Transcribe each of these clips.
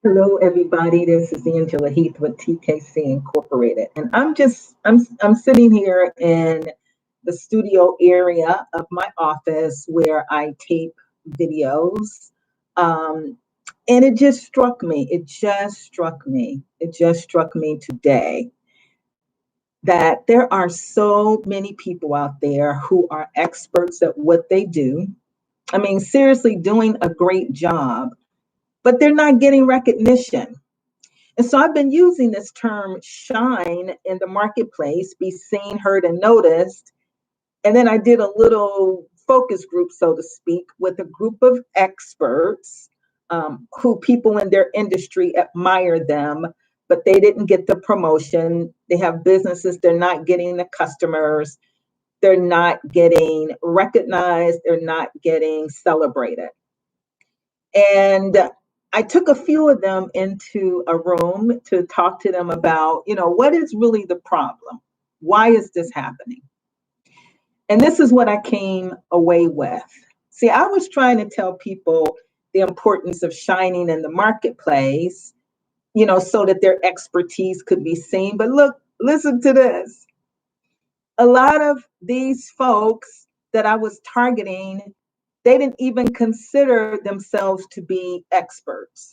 Hello, everybody. This is Angela Heath with TKC Incorporated, and I'm sitting here in the studio area of my office where I tape videos, um, and it just struck me. It just struck me. It just struck me today that there are so many people out there who are experts at what they do. I mean, seriously, doing a great job, but they're not getting recognition. And so I've been using this term shine in the marketplace, be seen, heard, and noticed. And then I did a little focus group, so to speak, with a group of experts who people in their industry admire them, but they didn't get the promotion. They have businesses, they're not getting the customers, they're not getting recognized, they're not getting celebrated. And I took a few of them into a room to talk to them about, what is really the problem? Why is this happening? And this is what I came away with. See, I was trying to tell people the importance of shining in the marketplace, so that their expertise could be seen. But look, listen to this. A lot of these folks that I was targeting, they didn't even consider themselves to be experts.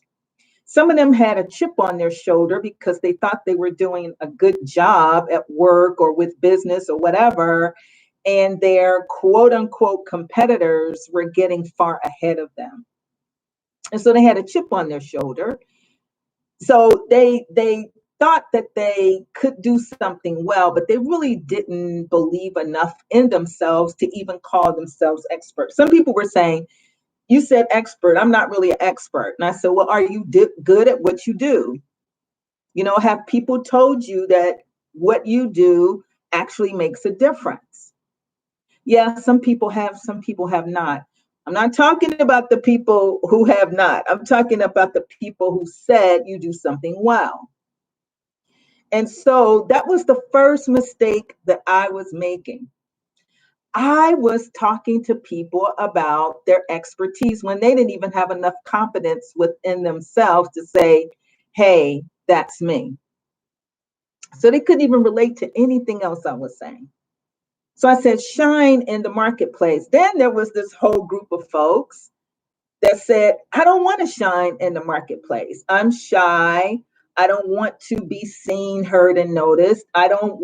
Some of them had a chip on their shoulder because they thought they were doing a good job at work or with business or whatever, and their quote unquote competitors were getting far ahead of them. And so they had a chip on their shoulder. So they thought that they could do something well, but they really didn't believe enough in themselves to even call themselves experts. Some people were saying, you said expert, I'm not really an expert. And I said, well, are you good at what you do? Have people told you that what you do actually makes a difference? Yeah, some people have not. I'm not talking about the people who have not. I'm talking about the people who said you do something well. And so that was the first mistake that I was making. I was talking to people about their expertise when they didn't even have enough confidence within themselves to say, hey, that's me. So they couldn't even relate to anything else I was saying. So I said, shine in the marketplace. Then there was this whole group of folks that said, I don't want to shine in the marketplace. I'm shy. I don't want to be seen, heard, and noticed. Um,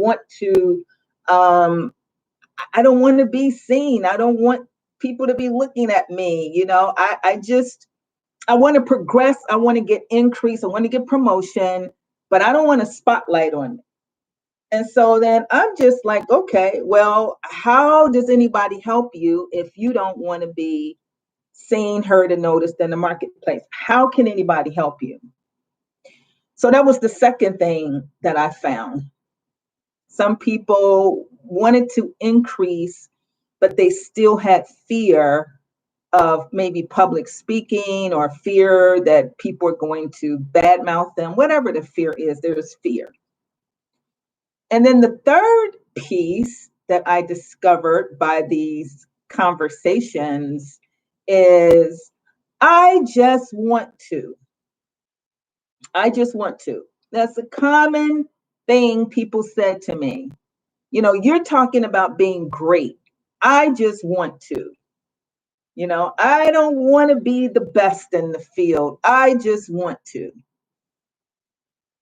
I don't want to be seen. I don't want people to be looking at me. I want to progress. I want to get increase. I want to get promotion, but I don't want a spotlight on me. And so then I'm just like, okay, well, how does anybody help you if you don't want to be seen, heard, and noticed in the marketplace? How can anybody help you? So that was the second thing that I found. Some people wanted to increase, but they still had fear of maybe public speaking or fear that people are going to badmouth them, whatever the fear is, there's fear. And then the third piece that I discovered by these conversations is I just want to. I just want to. That's a common thing people said to me. You're talking about being great. I just want to. I don't want to be the best in the field. I just want to.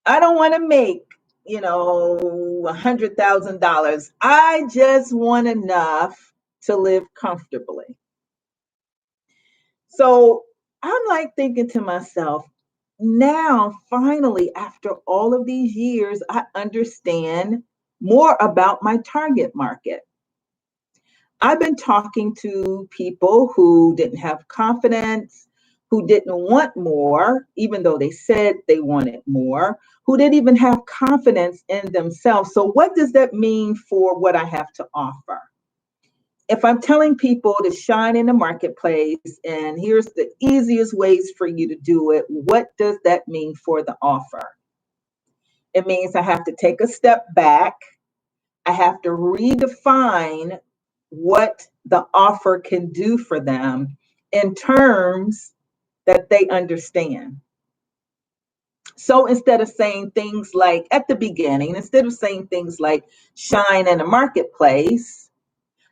I don't want to make, $100,000. I just want enough to live comfortably. So I'm like thinking to myself, now finally, after all of these years, I understand more about my target market. I've been talking to people who didn't have confidence, who didn't want more, even though they said they wanted more, who didn't even have confidence in themselves. So, what does that mean for what I have to offer? If I'm telling people to shine in the marketplace and here's the easiest ways for you to do it, what does that mean for the offer? It means I have to take a step back. I have to redefine what the offer can do for them in terms that they understand. So instead of saying things like at the beginning, instead of saying things like shine in a marketplace,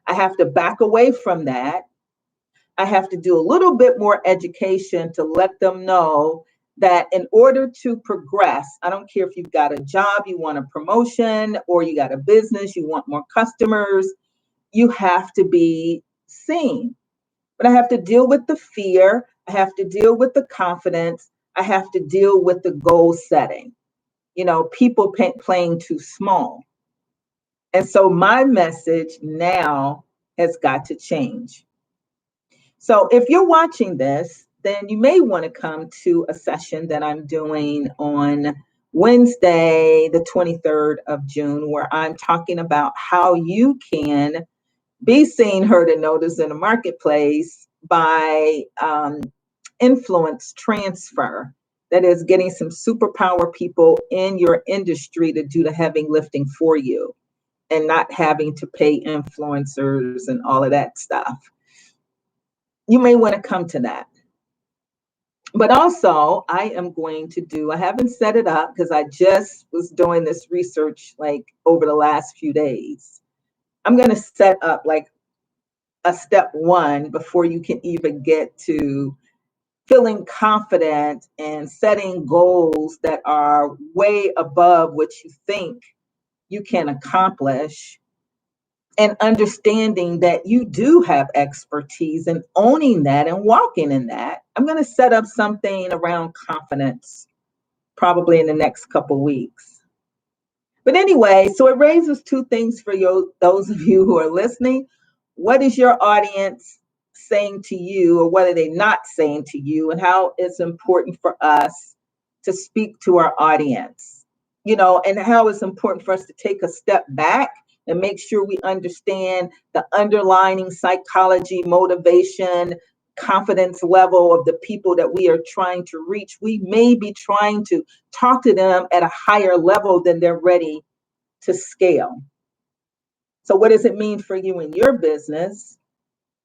I have to back away from that. I have to do a little bit more education to let them know that in order to progress, I don't care if you've got a job, you want a promotion, or you got a business, you want more customers, you have to be seen. But I have to deal with the fear, I have to deal with the confidence, I have to deal with the goal setting. People playing too small. And so my message now has got to change. So if you're watching this, then you may want to come to a session that I'm doing on Wednesday, the 23rd of June, where I'm talking about how you can be seen, heard, and noticed in the marketplace by influence transfer. That is getting some superpower people in your industry to do the heavy lifting for you and not having to pay influencers and all of that stuff. You may want to come to that. But also, I haven't set it up because I just was doing this research like over the last few days. I'm going to set up like a step one before you can even get to feeling confident and setting goals that are way above what you think you can accomplish, and understanding that you do have expertise and owning that and walking in that. I'm going to set up something around confidence probably in the next couple weeks. But anyway, so it raises two things for those of you who are listening. What is your audience saying to you, or what are they not saying to you, and how it's important for us to speak to our audience, and how it's important for us to take a step back and make sure we understand the underlying psychology, motivation, confidence level of the people that we are trying to reach. We may be trying to talk to them at a higher level than they're ready to scale. So what does it mean for you in your business?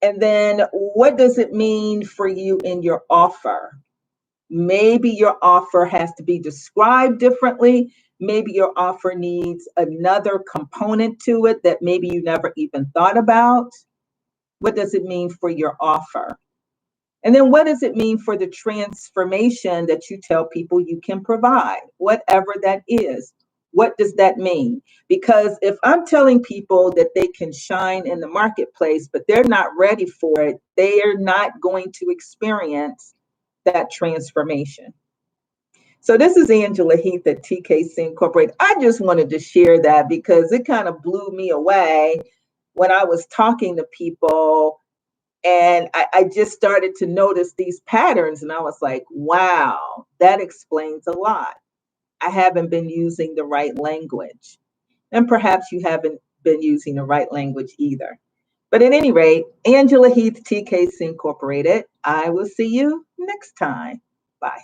And then what does it mean for you in your offer? Maybe your offer has to be described differently. Maybe your offer needs another component to it that maybe you never even thought about. What does it mean for your offer? And then what does it mean for the transformation that you tell people you can provide, whatever that is? What does that mean? Because if I'm telling people that they can shine in the marketplace, but they're not ready for it, they are not going to experience that transformation. So this is Angela Heath at TKC Incorporated. I just wanted to share that because it kind of blew me away when I was talking to people, and I just started to notice these patterns, and I was like, wow, that explains a lot. I haven't been using the right language. And perhaps you haven't been using the right language either. But at any rate, Angela Heath, TKC Incorporated. I will see you next time. Bye.